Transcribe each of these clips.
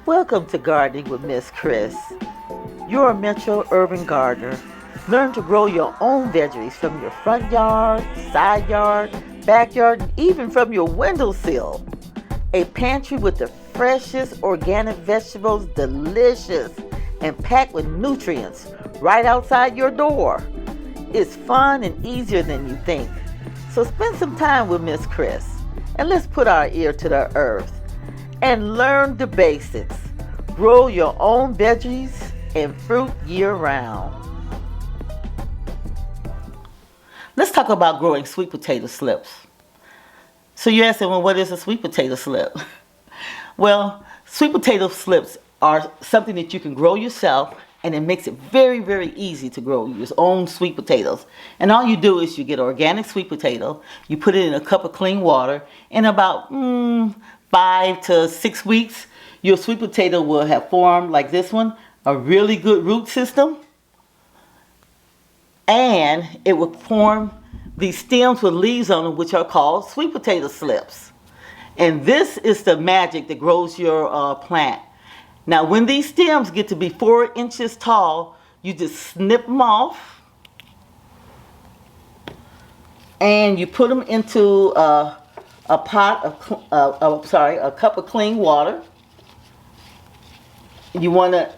Welcome to Gardening with Miss Chris. You're a Metro Urban Gardener. Learn to grow your own veggies from your front yard, side yard, backyard, and even from your windowsill. A pantry with the freshest organic vegetables, delicious and packed with nutrients right outside your door. It's fun and easier than you think. So spend some time with Miss Chris and let's put our ear to the earth and learn the basics. Grow your own veggies and fruit year round. Let's talk about growing sweet potato slips. So you're asking, well, what is a sweet potato slip? Well, sweet potato slips are something that you can grow yourself, and it makes it very, very easy to grow your own sweet potatoes. And all you do is you get organic sweet potato, you put it in a cup of clean water, in about 5 to 6 weeks, your sweet potato will have formed, like this one, a really good root system. And it will form these stems with leaves on them, which are called sweet potato slips. And this is the magic that grows your plant. Now, when these stems get to be 4 inches tall, you just snip them off. And you put them into a cup of clean water. You want to,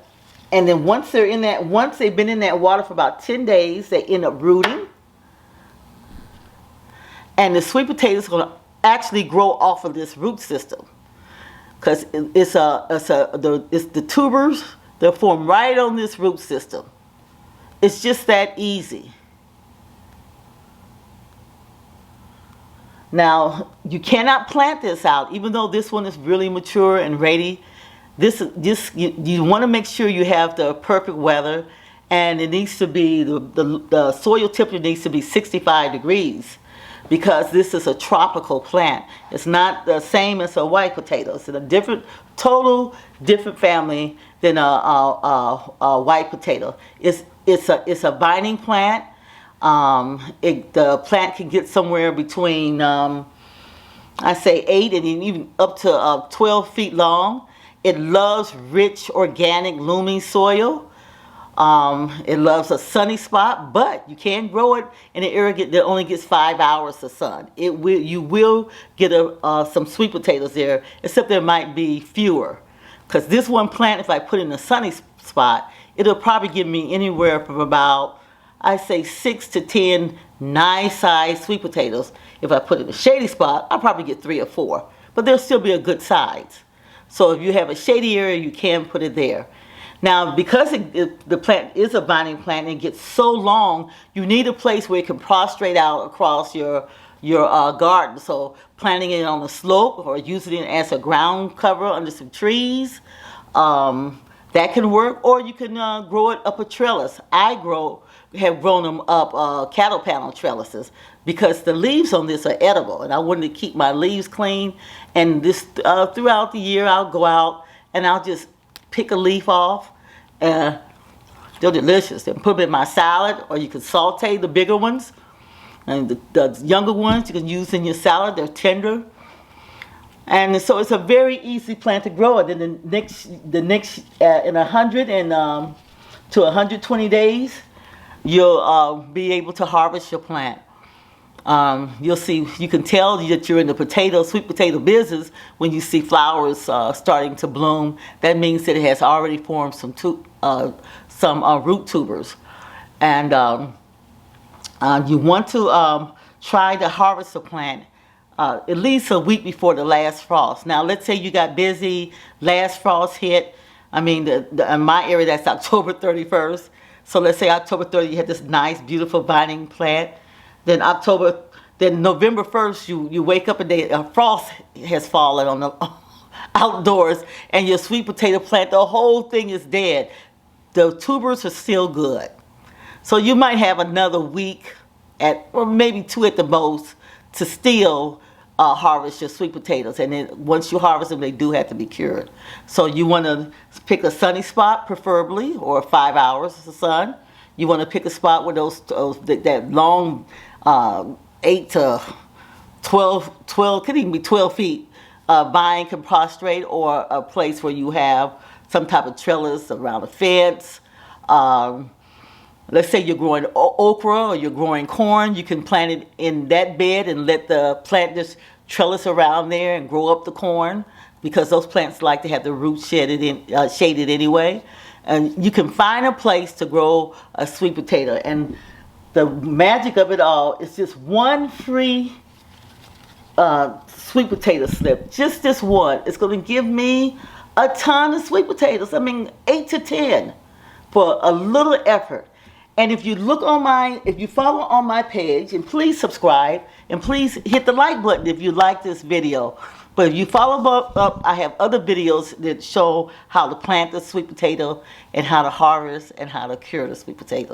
and then once they've been in that water for about 10 days, they end up rooting. And the sweet potato is going to actually grow off of this root system, because it's the tubers that form right on this root system. It's just that easy. Now, you cannot plant this out, even though this one is really mature and ready. You want to make sure you have the perfect weather, and it needs to be, the soil temperature needs to be 65 degrees, because this is a tropical plant. It's not the same as a white potato. It's a total different family than a white potato. It's a vining plant. The plant can get somewhere between, I say 8 and even up to 12 feet long. It loves rich, organic, loamy soil. It loves a sunny spot, but you can grow it in an area that only gets 5 hours of sun. You will get some sweet potatoes there, except there might be fewer. Because this one plant, if I put it in a sunny spot, it'll probably give me anywhere from about, I say 6 to 10 nice-sized sweet potatoes. If I put it in a shady spot, I'll probably get 3 or 4. But they'll still be a good size. So if you have a shady area, you can put it there. Now, because the plant is a vining plant and it gets so long, you need a place where it can prostrate out across your garden. So planting it on a slope or using it as a ground cover under some trees, that can work. Or you can grow it up a trellis. I have grown them up cattle panel trellises, because the leaves on this are edible, and I wanted to keep my leaves clean. And this throughout the year, I'll go out and I'll just pick a leaf off, and they're delicious. And put them in my salad, or you can saute the bigger ones, and the younger ones you can use in your salad. They're tender, and so it's a very easy plant to grow. And then the next in 100 to 120 days, you'll be able to harvest your plant. You'll see, you can tell that you're in the sweet potato business when you see flowers starting to bloom. That means that it has already formed some root tubers. And you want to try to harvest the plant at least a week before the last frost. Now, let's say you got busy, last frost hit. I mean, in my area, that's October 31st. So let's say October 30th, you had this nice, beautiful vining plant. Then November 1st, you wake up and a frost has fallen on the outdoors, and your sweet potato plant, the whole thing is dead. The tubers are still good. So you might have another week, or maybe 2 at the most, to still harvest your sweet potatoes. And then once you harvest them, they do have to be cured. So you want to pick a sunny spot, preferably, or 5 hours of sun. You want to pick a spot where that long 8 to 12, could even be 12 feet vine can prostrate, or a place where you have some type of trellis around a fence. Let's say you're growing okra or you're growing corn, you can plant it in that bed and let the plant just trellis around there and grow up the corn, because those plants like to have the roots shaded anyway. And you can find a place to grow a sweet potato. And the magic of it all is just one free sweet potato slip. Just this one. It's going to give me a ton of sweet potatoes. I mean, 8 to 10 for a little effort. And if you follow on my page, and please subscribe, and please hit the like button if you like this video. But if you follow up, I have other videos that show how to plant the sweet potato and how to harvest and how to cure the sweet potato.